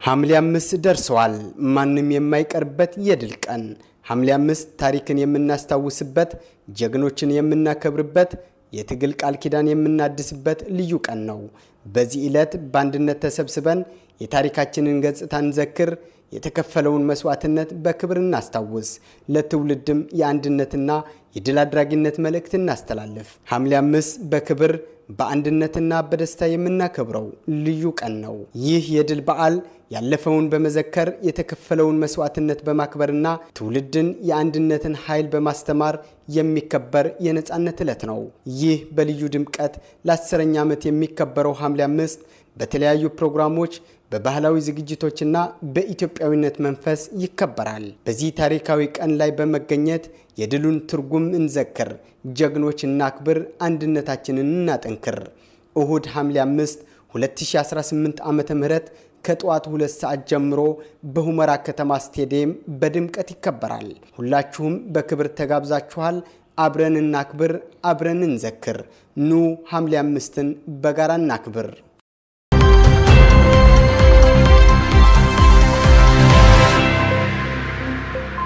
ሐምሌ 5 ደርሷል። ማንም የማይቀርበት የድል ቀን። ሐምሌ 5 ታሪክን የምናስታውስበት፣ ጀግኖችን የምናከብርበት፣ የትግል ቃል ኪዳን የምናድስበት ልዩ ቀን ነው። በዚህ ዕለት በአንድነት ተሰብስበን የታሪካችንን ገጽታ እንዘክር፣ የተከፈለውን መስዋዕትነት በክብር እናስታውስ፣ ለትውልድም የአንድነትና የድል አድራጊነት መልእክት እናስተላልፍ። ሐምሌ 5 በክብር በአንድነትና በደስታ የምናከብረው ልዩ ቀን ነው። ይህ የድል በዓል ያለፈውን በመዘከር የተከፈለውን መስዋዕትነት በማክበርና ትውልድን የአንድነትን ኃይል በማስተማር የሚከበር የነጻነት ዕለት ነው። ይህ በልዩ ድምቀት ለ10ኛ ዓመት የሚከበረው ሐምሌ 5 በተለያዩ ፕሮግራሞች በባህላዊ ዝግጅቶችና በኢትዮጵያዊነት መንፈስ ይከበራል። በዚህ ታሪካዊ ቀን ላይ በመገኘት የድሉን ትርጉም እንዘክር፣ ጀግኖች እናክብር፣ አንድነታችንን እናጠንክር። እሁድ ሐምሌ 5 2018 ዓ.ም ከጠዋቱ 2 ሰዓት ጀምሮ በሁመራ ከተማ ስቴዲየም በድምቀት ይከበራል። ሁላችሁም በክብር ተጋብዛችኋል። አብረን እናክብር፣ አብረን እንዘክር። ኑ ሐምሌ 5ን በጋራ እናክብር።